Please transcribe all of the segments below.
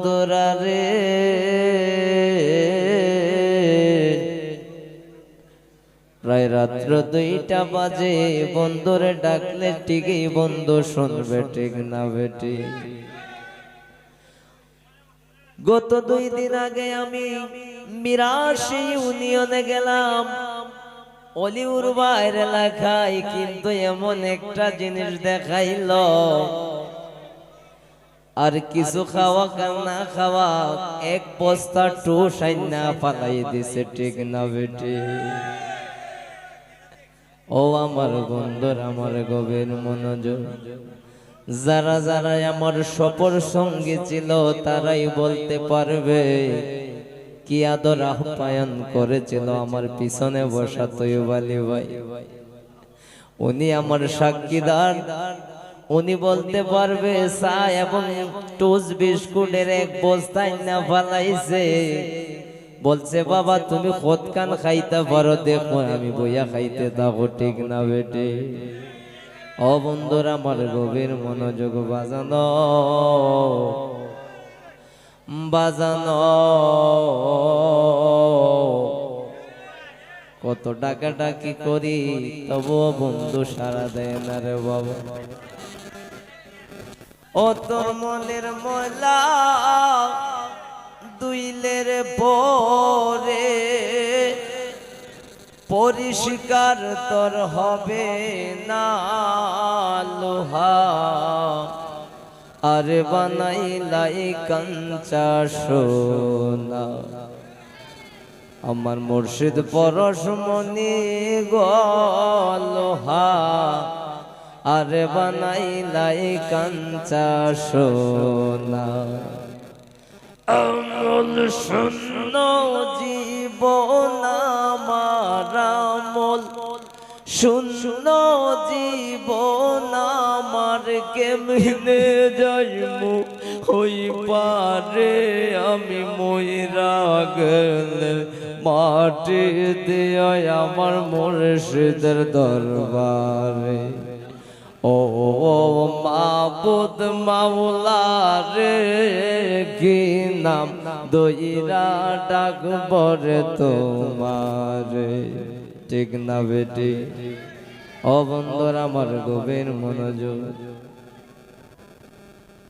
বন্ধুরা রে প্রায় রাত্র 2টা বাজে বন্ধুরে ডাকলে ঠিকই বন্ধু শুনবে ঠিক না বেটি গত 2 দিন আগে আমি মিরাশি ইউনিয়নে গেলাম অলিউর বাইর এলাকায় কিন্তু এমন একটা জিনিস দেখাইলো আর কিছু খাওয়া না খাওয়া এক বস্তা টুস আইনা পালাই দিছে ঠিক না বেটি ও আমার বন্ধুর আমার গভীর মনোযোগ যারা যারা আমার সফর সঙ্গী ছিল তারাই বলতে পারবে কি আদর আপ্যায়ন করেছিল আমার পিছনে বসা তৈয়ব আলী ভাই উনি আমার সাক্ষীদার উনি বলতে পারবে চা এবং টোস্ট বিস্কুটের এক বস্তা না ফালাইছে বলছে বাবা তুমি খোদকান খাইতে পারো দেখো আমি বইয়া খাইতে থাকো ঠিক না বেটে ও বন্ধুরা আমার গভীর মনোযোগ বাজানো বাজানো কত ডাকাডাকি করি তবুও বন্ধু সারা দেয় না রে বাবা ও তোর মনের ময়লা দুইলের পরে পরিষ্কার তোর হবে না লোহা আর বানাইলাই কাঞ্চা সোনা আমার মুর্শিদ পরশমণি লোহা আর বানাইলাই কাঞ্চা সোনা আমল শূন্য জীবন আমার আমল শূন্য জীবন আমার কেমনে যাইমু হই পারে আমি মইরা গেলে মাটি দিয়ে আমার মুর্শিদের দরবারে ও মাবুদ মাওলা রে কি নাম দইরা ডাকবরে তোমারে ঠিক না বেটি ও বন্ধুরা আমার গভীর মনোযোগ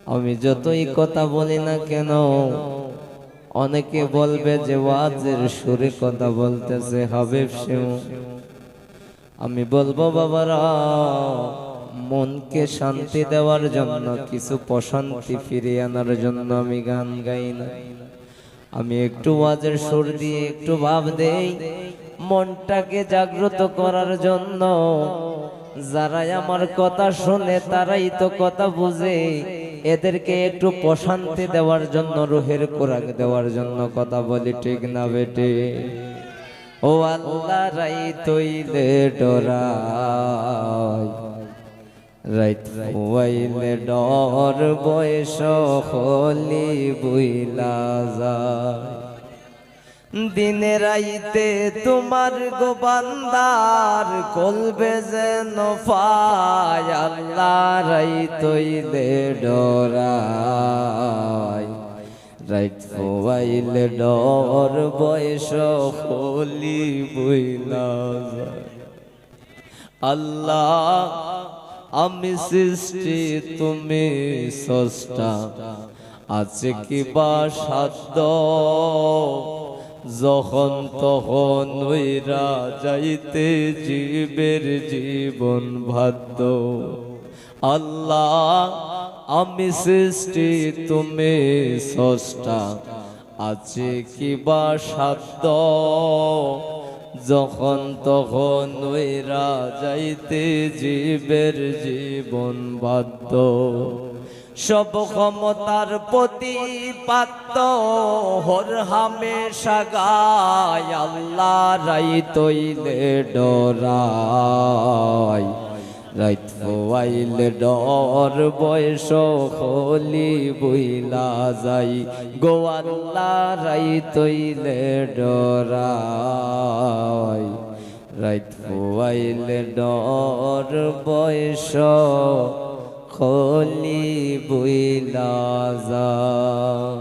আমি যতই কথা বলি না কেন অনেকে বলবে যে ওয়াজের সুরে কথা বলতেছে হাবিব শিউ আমি বলবো বাবারা মনকে শান্তি দেওয়ার জন্য কিছু প্রশান্তি ফিরিয়ে আনার জন্য আমি গান গাই না আমি একটু ওয়াজের সুর দিয়ে একটু ভাব দেই মনটাকে জাগ্রত করার জন্য যারা আমার কথা শুনে তারাই তো কথা বুঝে এদেরকে একটু প্রশান্তি দেওয়ার জন্য রুহের খোরাক দেওয়ার জন্য কথা বলি ঠিক না বেটে ও আল্লাহ রাই তৈলে ডরাই রাইত ওয়াইলে ডর বয়স হলি বুইলা যায় দিনে রাইতে তোমার গো বান্দার কলবে যেন পায় আল্লাহ রাই তৈলে ডরাই রাইত ওয়াইলে ডর বয়স হলি বুইলা যায় আল্লাহ আমি সৃষ্টি তুমি স্রষ্টা আছে কি বা সাধ্য যখন তখন ওইরা যাইতে জীবের জীবন ভাদ্য আল্লাহ আমি সৃষ্টি তুমি স্রষ্টা আছে কি বা সাধ্য যখন তখন ওইরা যাইতে জীবের জীবন বাধ্য সব ক্ষমতার প্রতিপাদ্য হর হামেশা গায় আল্লাহ রাই তৈলে ডরাই রাইত আইলে ডর বয়স হলি বুইলা যাই গো আল্লাহ রাই তৈলে ডরাই রাইত আইলে ডর বয়স হলি বুইলা যায়